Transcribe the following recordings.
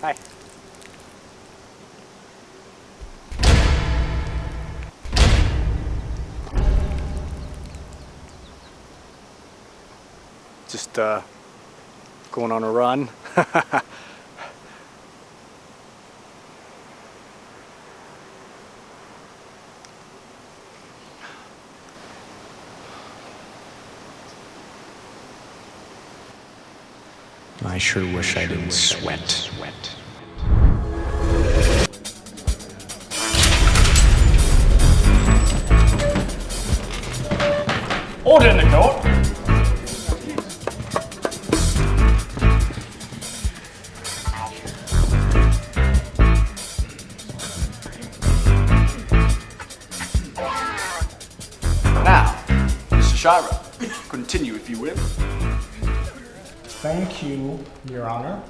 Hi. Just going on a run. I sure wish I didn't sweat. Order in the court. Now, Mr. Shira, continue if you will. Thank you, Your Honor.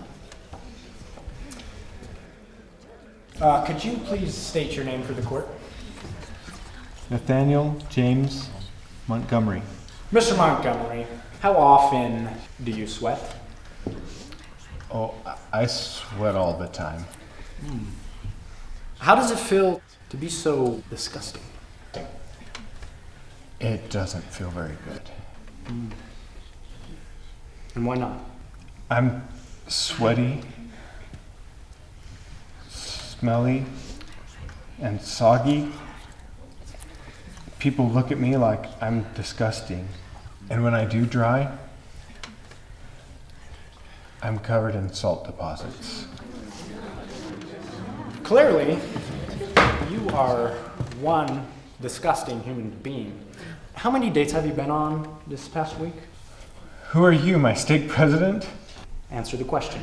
Could you please state your name for the court? Nathaniel James Montgomery. Mr. Montgomery, how often do you sweat? Oh, I sweat all the time. How does it feel to be so disgusting? It doesn't feel very good. And why not? I'm sweaty, smelly, and soggy. People look at me like I'm disgusting. And when I do dry, I'm covered in salt deposits. Clearly, you are one disgusting human being. How many dates have you been on this past week? Who are you, my stake president? Answer the question.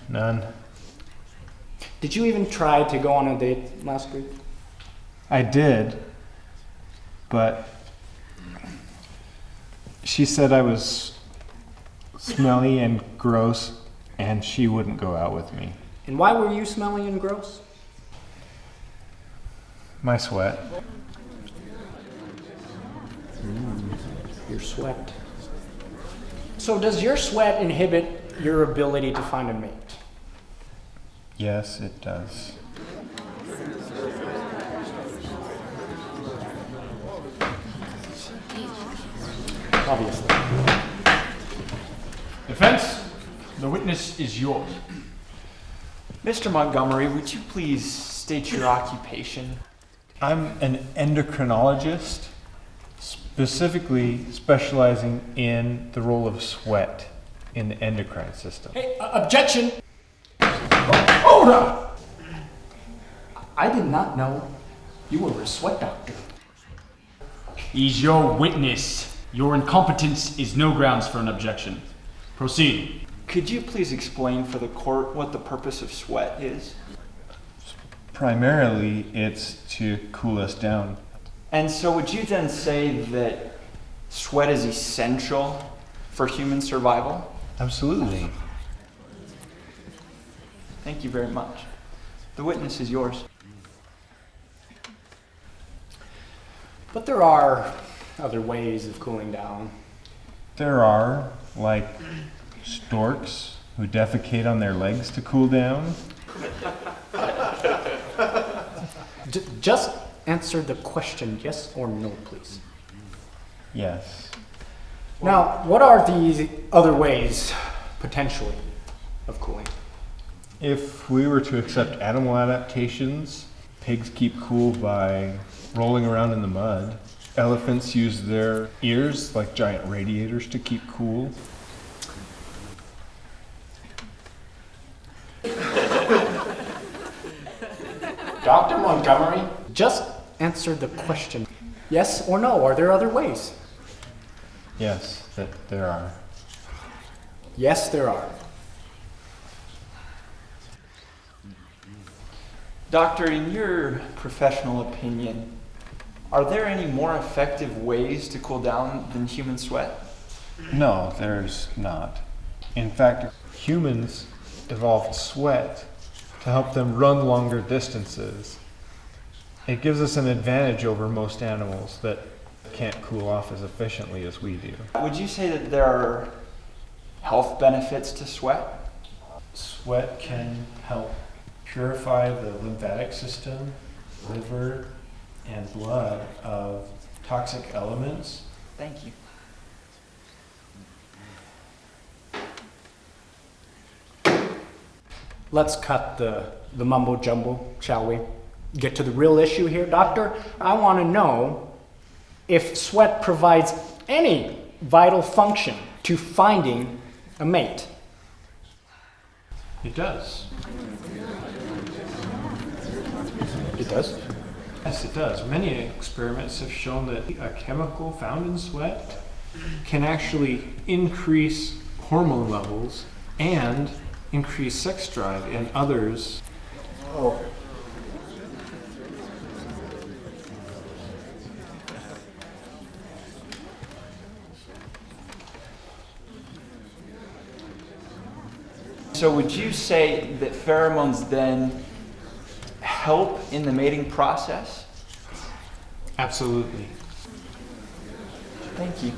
None. Did you even try to go on a date last week? I did, but she said I was smelly and gross, and she wouldn't go out with me. And why were you smelly and gross? My sweat. Your sweat. So does your sweat inhibit your ability to find a mate? Yes, it does. Obviously. Defense, the witness is yours. Mr. Montgomery, would you please state your occupation? I'm an endocrinologist, specifically specializing in the role of sweat in the endocrine system. Hey, objection! Order! I did not know you were a sweat doctor. He's your witness. Your incompetence is no grounds for an objection. Proceed. Could you please explain for the court what the purpose of sweat is? Primarily, it's to cool us down. And so would you then say that sweat is essential for human survival? Absolutely. Thank you very much. The witness is yours. But there are other ways of cooling down. There are, like, storks who defecate on their legs to cool down. Just answer the question, yes or no, please. Yes. Now, what are the other ways, potentially, of cooling? If we were to accept animal adaptations, pigs keep cool by rolling around in the mud. Elephants use their ears like giant radiators to keep cool. Dr. Montgomery, just answer the question, yes or no. Are there other ways? Yes, that there are. Yes, there are. Doctor, in your professional opinion, are there any more effective ways to cool down than human sweat? No, there's not. In fact, humans evolved sweat to help them run longer distances. It gives us an advantage over most animals that can't cool off as efficiently as we do. Would you say that there are health benefits to sweat? Sweat can help purify the lymphatic system, liver, and blood of toxic elements. Thank you. Let's cut the mumbo jumbo, shall we? Get to the real issue here. Doctor, I want to know if sweat provides any vital function to finding a mate. It does. It does? Yes, it does. Many experiments have shown that a chemical found in sweat can actually increase hormone levels and increase sex drive in others. Oh. So would you say that pheromones then help in the mating process? Absolutely. Thank you.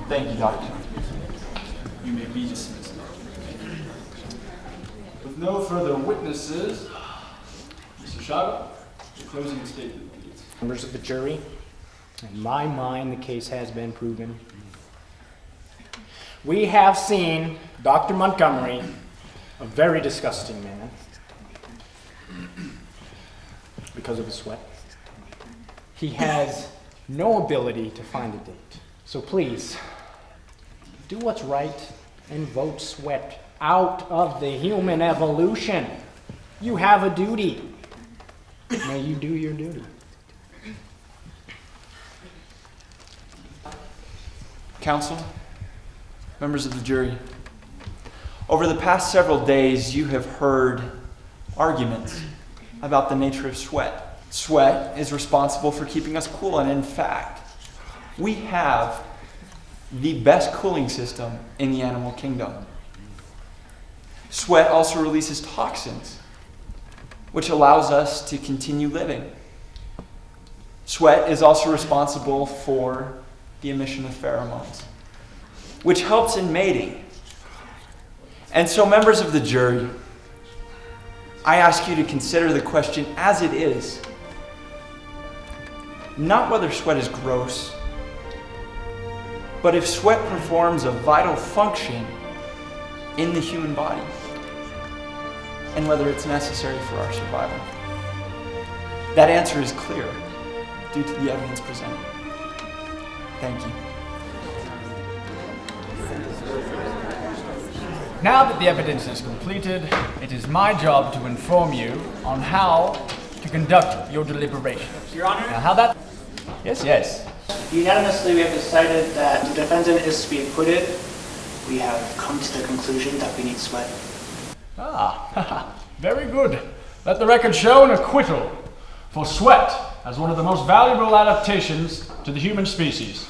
Thank you, Doctor. You may be dismissed. With no further witnesses, Mr. Shira, your closing statement, please. Members of the jury, in my mind, the case has been proven. We have seen Dr. Montgomery, a very disgusting man, because of his sweat. He has no ability to find a date. So please, do what's right and vote sweat out of the human evolution. You have a duty. May you do your duty. Counsel, members of the jury, over the past several days you have heard arguments about the nature of sweat. Sweat is responsible for keeping us cool, and in fact, we have the best cooling system in the animal kingdom. Sweat also releases toxins, which allows us to continue living. Sweat is also responsible for the emission of pheromones, which helps in mating. And so, members of the jury, I ask you to consider the question as it is, not whether sweat is gross, but if sweat performs a vital function in the human body, and whether it's necessary for our survival. That answer is clear due to the evidence presented. Thank you. Now that the evidence is completed, it is my job to inform you on how to conduct your deliberations. Your Honor, Now, how that? Yes. unanimously we have decided that the defendant is to be acquitted. We have come to the conclusion that we need sweat. Ah, very good. Let the record show an acquittal for sweat as one of the most valuable adaptations to the human species.